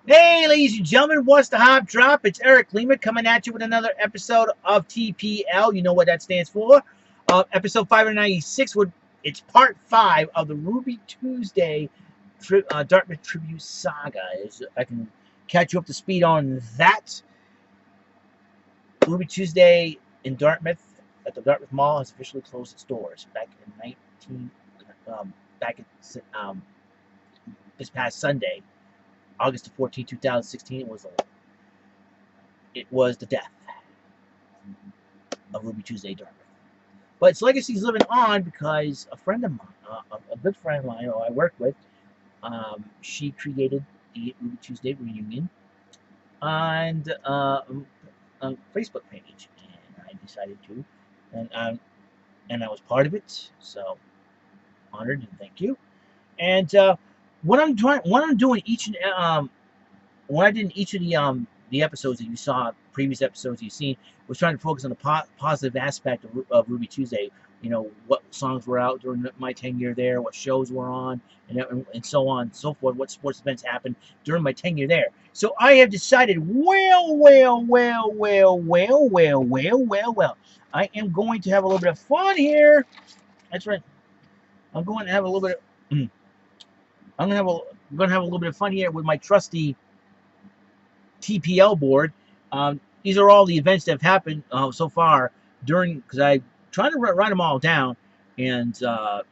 Hey, ladies and gentlemen, what's the hop drop? It's Eric Lima coming at you with another episode of TPL. You know what that stands for. Episode 596. It's part 5 of the Ruby Tuesday Dartmouth Tribute Saga. I can catch you up to speed on that. Ruby Tuesday in Dartmouth at the Dartmouth Mall has officially closed its doors back in this past Sunday. August 14, 2016, it was the death of Ruby Tuesday Dartmouth. But its legacy is living on because a friend of mine, a good friend of mine who I work with, she created the Ruby Tuesday reunion and a Facebook page, and I decided to, and I was part of it, so honored and thank you. And what I'm doing what I did in each of the episodes that you saw, previous episodes you've seen, was trying to focus on the positive aspect of Ruby Tuesday. You know, what songs were out during my tenure there, what shows were on, and so on and so forth, what sports events happened during my tenure there. So I have decided, I am going to have a little bit of fun here. That's right. I'm going to have a little bit of, I'm going to have a little bit of fun here with my trusty TPL board. These are all the events that have happened so far because I trying to write them all down, and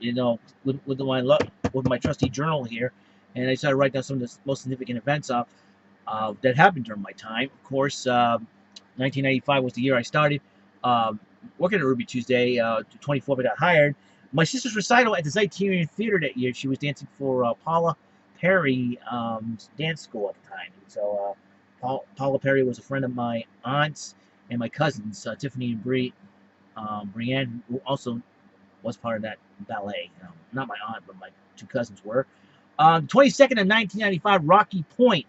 you know, with my trusty journal here, and I decided to write down some of the most significant events that happened during my time. Of course, 1995 was the year I started working at Ruby Tuesday. 24, I got hired. My sister's recital at the Tenure Theater that year. She was dancing for Paula Perry dance school at the time. So Paula Perry was a friend of my aunt's and my cousins, Tiffany and Brienne, who also was part of that ballet. Not my aunt, but my two cousins were. 22nd of 1995, Rocky Point.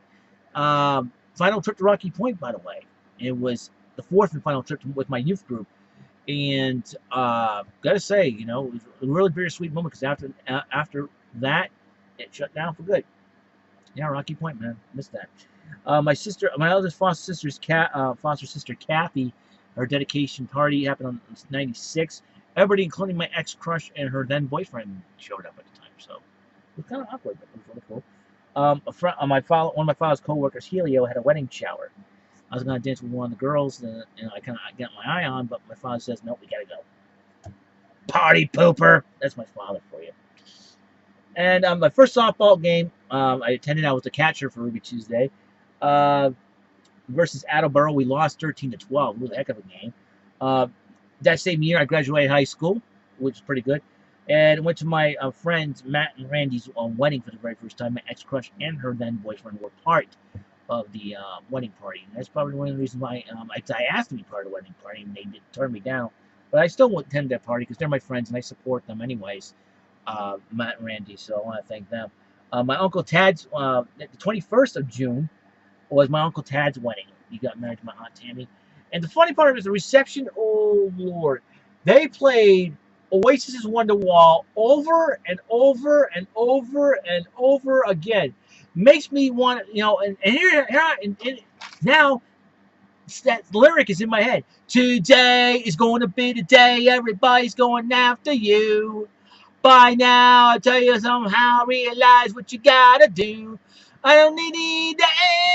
Final trip to Rocky Point, by the way. It was the fourth and final trip with my youth group. And gotta say, you know, it was a really bittersweet moment because after that, it shut down for good. Yeah, Rocky Point, man, missed that. My eldest foster sister Kathy, her dedication party happened on '96. Everybody, including my ex-crush and her then boyfriend, showed up at the time, so it was kind of awkward, but it was really cool. One of my father's co-workers, Helio, had a wedding shower. I was going to dance with one of the girls, and I kind of got my eye on, but my father says, nope, we got to go. Party pooper! That's my father for you. And my first softball game I attended, I was the catcher for Ruby Tuesday. Versus Attleboro, we lost 13-12. It was a heck of a game. That same year, I graduated high school, which is pretty good. And went to my friends, Matt and Randy's wedding for the very first time. My ex-crush and her then boyfriend were part of the wedding party. And that's probably one of the reasons why I asked to be part of the wedding party, and they did turn me down. But I still won't attend that party because they're my friends, and I support them anyways, Matt and Randy, so I want to thank them. My Uncle Tad's, the 21st of June, was my Uncle Tad's wedding. He got married to my Aunt Tammy. And the funny part is the reception, oh, Lord. They played Oasis's Wonderwall over and over and over and over again. Makes me want, you know, and now that lyric is in my head. Today is going to be the day everybody's going after you. By now, I tell you somehow, realize what you gotta do. I don't need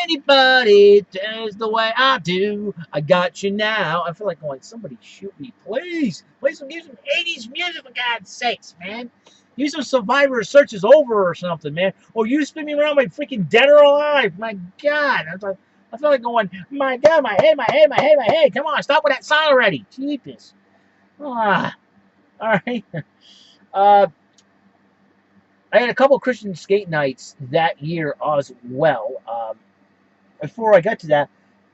anybody just the way I do. I got you now. I feel like going, somebody shoot me, please. Play some 80s music, for God's sakes, man. Use some Survivor Search is Over or something, man. Or you spin me around my freaking Dead or Alive. My God. I feel like going, my God, my head. Come on, stop with that song already. Jeepers. All right. I had a couple of Christian skate nights that year as well. Before I got to that,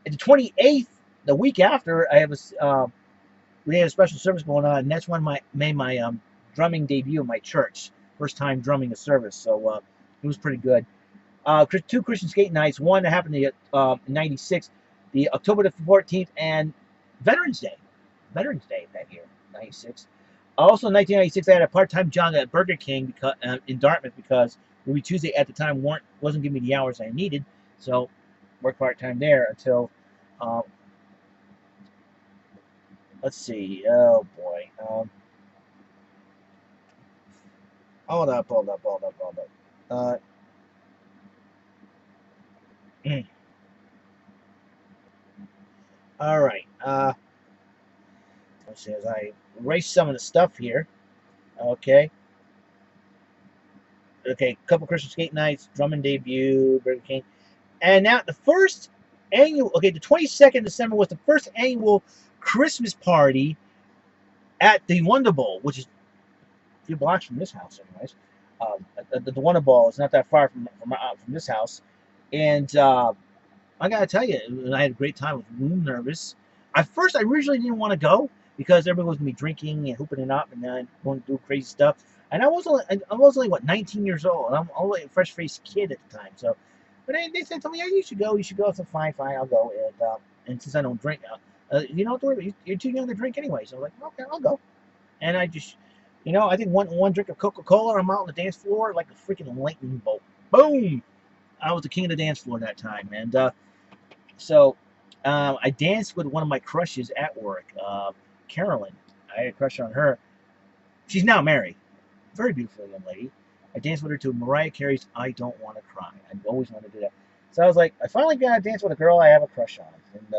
the 28th, the week after, we had a special service going on, and that's when I made my drumming debut in my church. First time drumming a service, so it was pretty good. Two Christian skate nights. One that happened in '96, the October the 14th, and Veterans Day that year, '96. Also, in 1996, I had a part-time job at Burger King in Dartmouth because Ruby Tuesday at the time wasn't giving me the hours I needed. So worked part-time there until, um, let's see. Oh boy. Hold up, hold up, hold up, hold up. Uh, all right. Let's see as I erase some of the stuff here. Okay. Okay. Couple Christmas skate nights, Drummond debut, Burger King, and now the first annual. Okay, the 22nd of December was the first annual Christmas party at the Wonder Bowl, which is a few blocks from this house, anyways. The Wonder Bowl is not that far from this house, and I gotta tell you, I had a great time. I was really nervous. At first, I originally didn't want to go because everyone was gonna be drinking and hooping it up and then going to do crazy stuff. And I was only what 19 years old. And I'm only a fresh faced kid at the time. So, but they said to me, "Yeah, you should go. You should go." I said, "Fine, fine, I'll go." And since I don't drink, you don't have to worry about it. You're too young to drink anyway. So I'm like, okay, I'll go. And I just, I think one drink of Coca-Cola, I'm out on the dance floor like a freaking lightning bolt. Boom! I was the king of the dance floor that time, and so I danced with one of my crushes at work, Carolyn. I had a crush on her. She's now married. Very beautiful young lady. I danced with her to Mariah Carey's "I Don't Want to Cry." I always wanted to do that. So I was like, I finally got to dance with a girl I have a crush on. And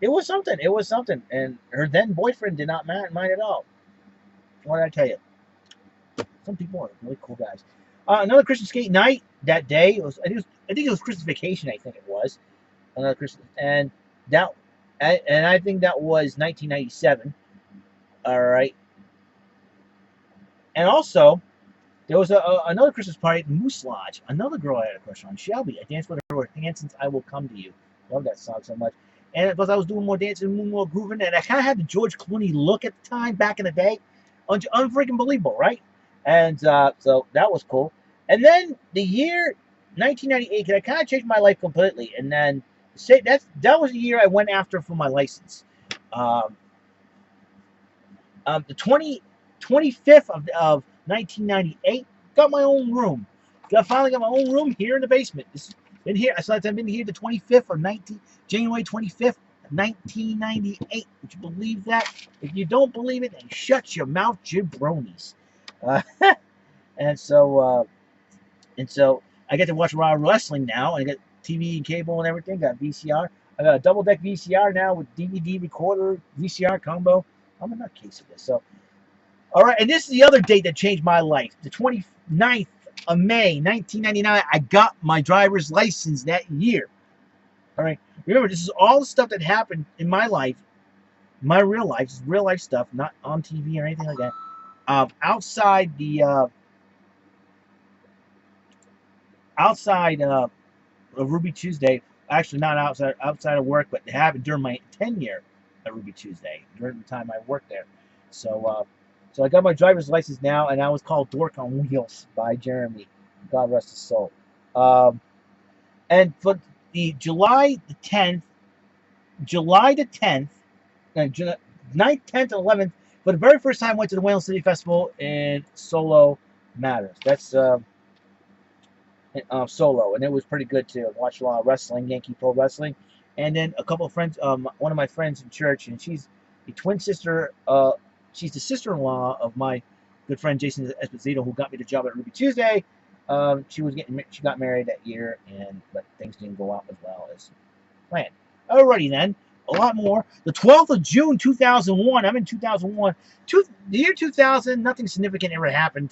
it was something. It was something. And her then boyfriend did not mind at all. What did I tell you? Some people are really cool guys. Another Christmas skate night that day. I think it was Christmas vacation. I think it was another Christmas, and I think that was 1997. All right, and also there was another Christmas party at Moose Lodge. Another girl I had a crush on, Shelby. I danced with her with "Since I Will Come to You." Love that song so much. And because I was doing more dancing, more grooving, and I kind of had the George Clooney look at the time back in the day, unfreaking believable, right? And so that was cool. And then the year 1998, I kind of changed my life completely. And then that was the year I went after for my license. Um, the 25th of 1998, got my own room. Finally got my own room here in the basement. It's been here. I've been here the 25th of January 25th, 1998. Would you believe that? If you don't believe it, then shut your mouth, jabronis. Uh, and so I get to watch raw wrestling now. I got TV and cable and everything. Got VCR. I got a double deck VCR now with DVD recorder, VCR combo. I'm a nutcase of this. So, all right. And this is the other date that changed my life. The 29th of May, 1999. I got my driver's license that year. All right. Remember, this is all the stuff that happened in my life, my real life. This is real life stuff, not on TV or anything like that. Outside of Ruby Tuesday, actually not outside of work, but it happened during my tenure at Ruby Tuesday, during the time I worked there. So I got my driver's license now, and I was called Dork on Wheels by Jeremy. God rest his soul. And for the July the 10th, 9th, 10th, and 11th, for the very first time, I went to the Whalen City Festival in Solo Matters. That's solo, and it was pretty good too. I watched a lot of wrestling, Yankee Pro Wrestling, and then a couple of friends. One of my friends in church, and she's the twin sister. She's the sister-in-law of my good friend Jason Esposito, who got me the job at Ruby Tuesday. She got married that year, but things didn't go out as well as planned. Alrighty then, a lot more. The 12th of June 2001. I'm in 2001. The year 2000, nothing significant ever happened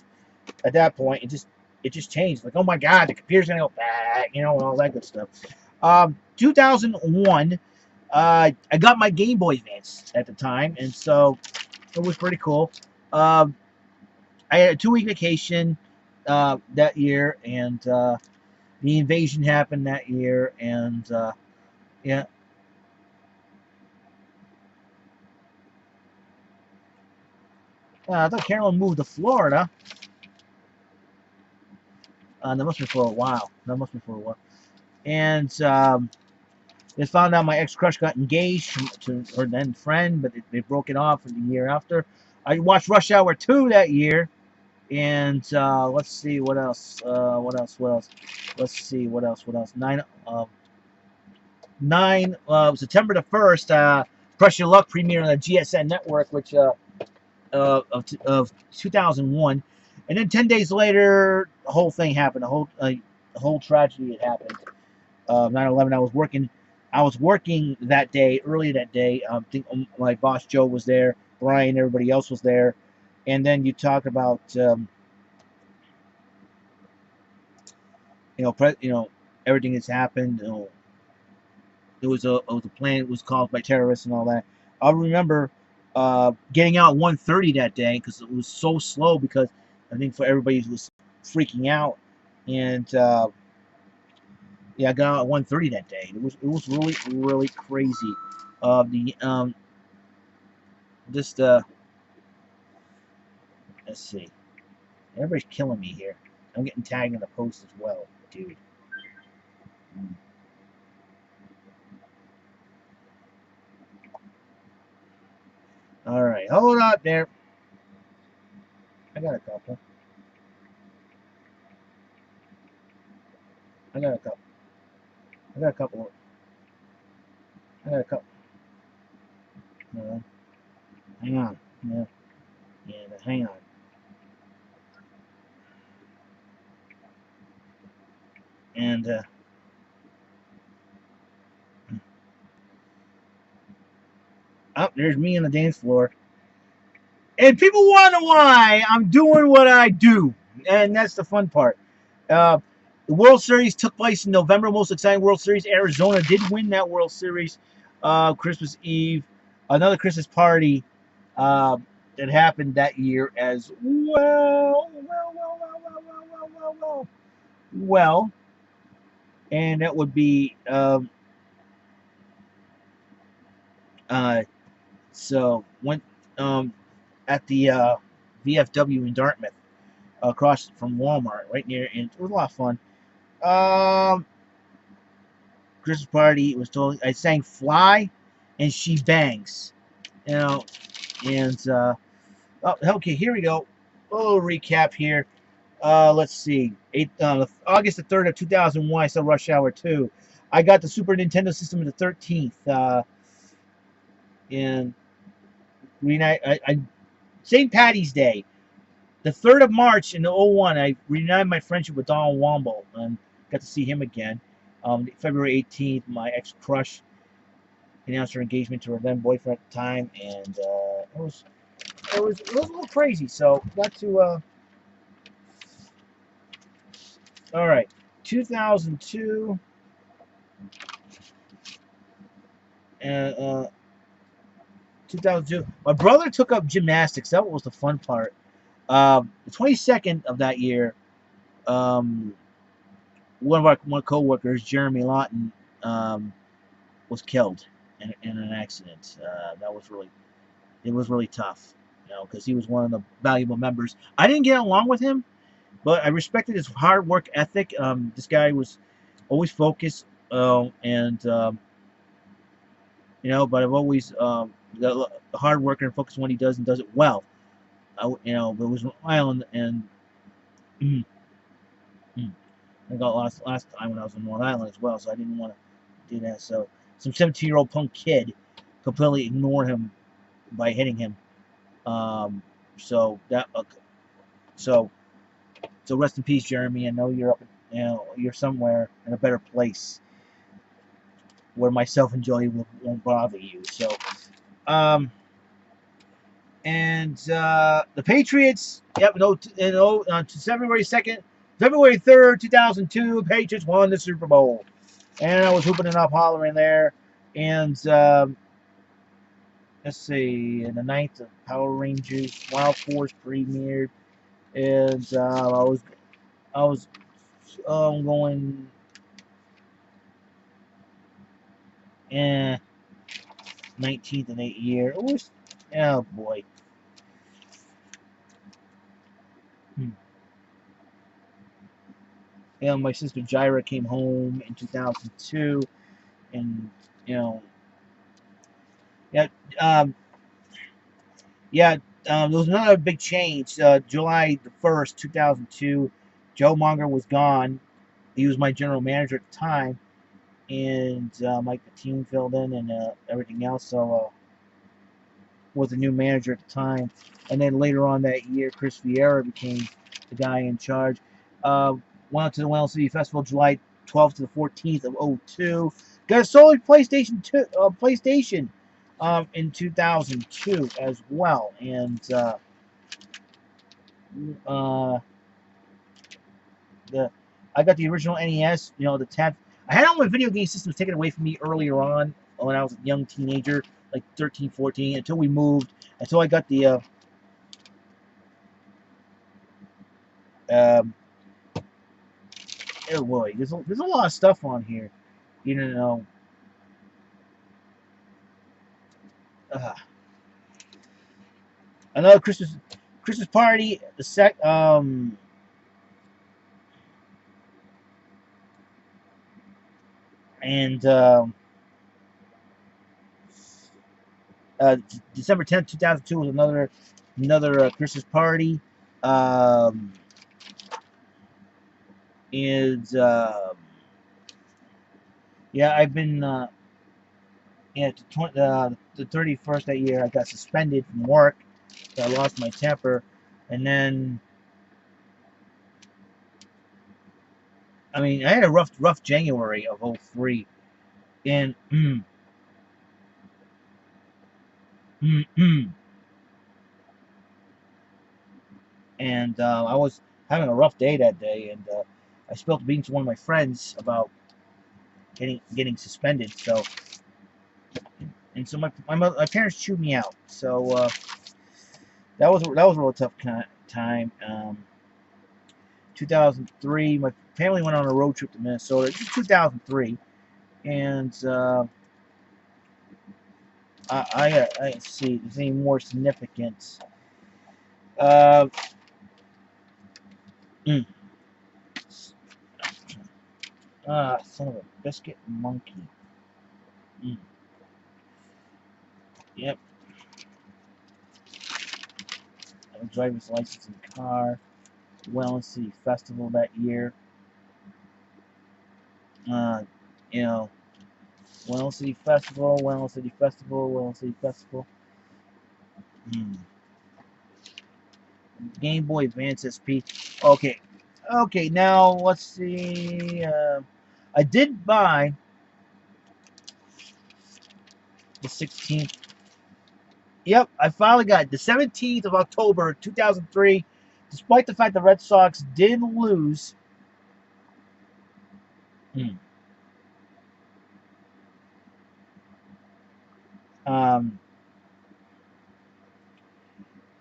at that point. It just changed. Like, oh my God, the computer's gonna go back, and all that good stuff. 2001, I got my Game Boy Advance at the time, and so it was pretty cool. I had a 2-week vacation that year, and the invasion happened that year, and yeah. I thought Carolyn moved to Florida. That must be for a while. And they found out my ex-crush got engaged to her then friend, but they broke it off in the year after. I watched Rush Hour 2 that year. And let's see what else. What else? What else? Let's see what else. What else? September the 1st. Press Your Luck premiered on the GSN network, which of 2001, and then 10 days later, the whole thing happened. The whole tragedy had happened. 9/11. I was working that day, early that day. I think my boss Joe was there, Brian, everybody else was there, and then you talk about everything that's happened. It was a plan. It was caused by terrorists and all that. I remember getting out at 1:30 that day because it was so slow, because I think for everybody was freaking out, and yeah, I got out at 1:30 that day. It was really really crazy. The just let's see. Everybody's killing me here. I'm getting tagged in the post as well, dude. All right, hold on there. I got a couple. I got a couple. I got a couple. I got a couple. Hang on. Yeah, yeah. Hang on. And oh, there's me on the dance floor. And people want to know why I'm doing what I do, and that's the fun part. The World Series took place in November. Most exciting World Series. Arizona did win that World Series. Christmas Eve, another Christmas party that happened that year as well. Well, and that would be so went at the VFW in Dartmouth, across from Walmart, right near, and it was a lot of fun. Christmas party. It was totally. I sang "Fly," and "She Bangs," and oh, okay, here we go. A little recap here. Let's see. August the 3rd of 2001. I saw Rush Hour 2. I got the Super Nintendo system on the 13th. And St. Patty's Day, the 3rd of March in the '01, I reunited my friendship with Donald Womble and got to see him again. February 18th, my ex-crush announced her engagement to her then boyfriend at the time, and it was a little crazy. So got to all right, 2002, and 2002. My brother took up gymnastics. That was the fun part. The 22nd of that year, one of my coworkers, Jeremy Lawton, was killed in an accident. It was really tough, because he was one of the valuable members. I didn't get along with him, but I respected his hard work ethic. This guy was always focused, and but I've always the hard worker and focused when he does, and does it well. But it was Long Island, and I got lost last time when I was in Long Island as well, so I didn't want to do that. So some 17-year-old punk kid completely ignored him by hitting him. So that so rest in peace, Jeremy. I know you're up, you're somewhere in a better place where my self-enjoy won't bother you. So, and the Patriots. Yep. No. February 2nd, February 3rd, 2002. Patriots won the Super Bowl, and I was hooping and up, hollering there. And let's see, in the ninth, of Power Rangers Wild Force premiered, and I was going 19th in 8 year. It was, oh boy. My sister Jaira came home in 2002, and yeah, yeah, There was another big change. July the 1st, 2002, Joe Munger was gone. He was my general manager at the time, and Mike Patine filled in and everything else. So was the new manager at the time. And then later on that year, Chris Vieira became the guy in charge. Uh, went to the Wales City Festival July 12th to the 14th of 02. Got a Sony PlayStation in 2002 as well. And the I got the original NES, the tab. I had all my video game systems taken away from me earlier on when I was a young teenager, like 13, 14, until we moved, until I got the oh boy, there's a lot of stuff on here, you know. Uh, Another Christmas party, and December 10th, 2002 was another Christmas party. Um, is Yeah, I've been the 31st that year I got suspended from work. So I lost my temper, and then I mean I had a rough January of 03, and and I was having a rough day that day, and I spilled the beans to one of my friends about getting suspended. So my parents chewed me out. So that was a real tough time. 2003, my family went on a road trip to Minnesota. This is 2003, and I see if there's any more significance. Uh, mm, Son of a biscuit monkey. Mm, yep. A driver's license and car. Wellness City Festival that year. Uh, you know, Wellness City Festival, Wellness City Festival, Wellness City Festival. Mm. Game Boy Advance SP. Okay, okay. Now let's see. I did buy the 16th. Yep, I finally got it. The 17th of October, 2003. Despite the fact the Red Sox did lose. Hmm, um,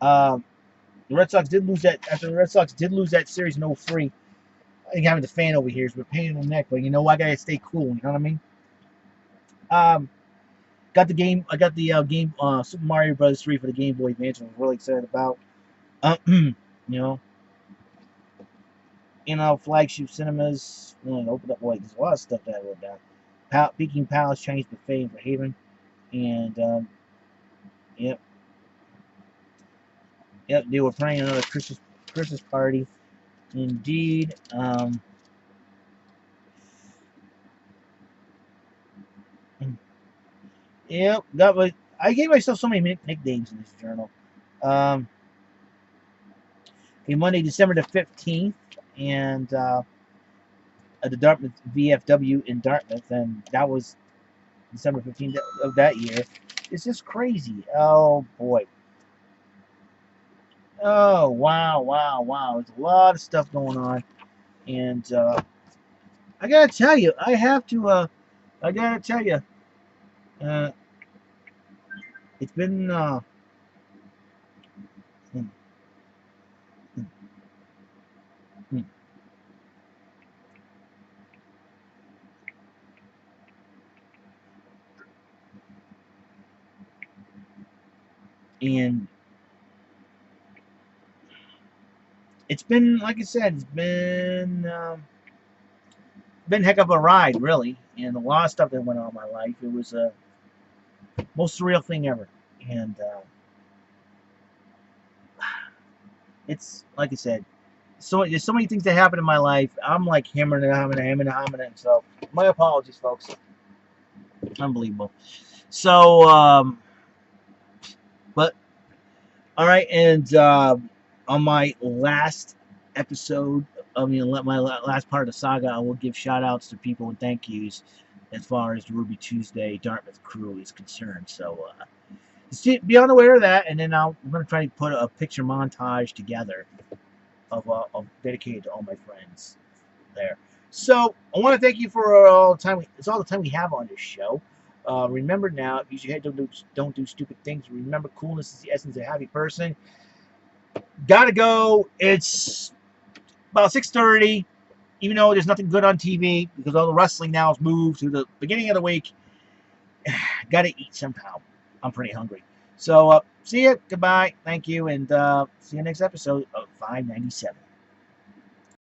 um, the Red Sox did lose that. After the Red Sox did lose that series in 03. I think having the fan over here is a pain in the neck, but I gotta stay cool. You know what I mean? Um, got the game. I got the game Super Mario Bros. 3 for the Game Boy Advance. I was really excited about. You know, flagship cinemas. Opened up. There's a lot of stuff that I wrote down. Peking Palace, Chinese buffet in Fairhaven, and yep, yep. They were planning another Christmas party. Indeed. Yep. I gave myself so many nicknames in this journal. Um, okay, Monday, December the 15th, and at the Dartmouth VFW in Dartmouth, and that was December 15th of that year. It's just crazy. Oh boy. Oh wow, wow, wow. There's a lot of stuff going on, and I gotta tell you, I gotta tell you, uh, it's been hmm, hmm, hmm. And it's been, like I said, it's been a heck of a ride, really, and a lot of stuff that went on in my life. It was a most surreal thing ever, and it's like I said, there's so many things that happen in my life. I'm like hammering it. So my apologies, folks. Unbelievable. So, but all right, and on my last episode, my last part of the saga, I will give shout outs to people and thank yous as far as the Ruby Tuesday Dartmouth crew is concerned. So be unaware of that, and then I'm going to try to put a picture montage together of dedicated to all my friends there. So I want to thank you for all the time. It's all the time we have on this show. Remember now, use your head. Don't do stupid things. Remember, coolness is the essence of a happy person. Gotta go. It's about 6:30. Even though there's nothing good on TV because all the wrestling now is moved to the beginning of the week. Gotta eat somehow. I'm pretty hungry. So see ya. Goodbye. Thank you, and see you next episode of 597.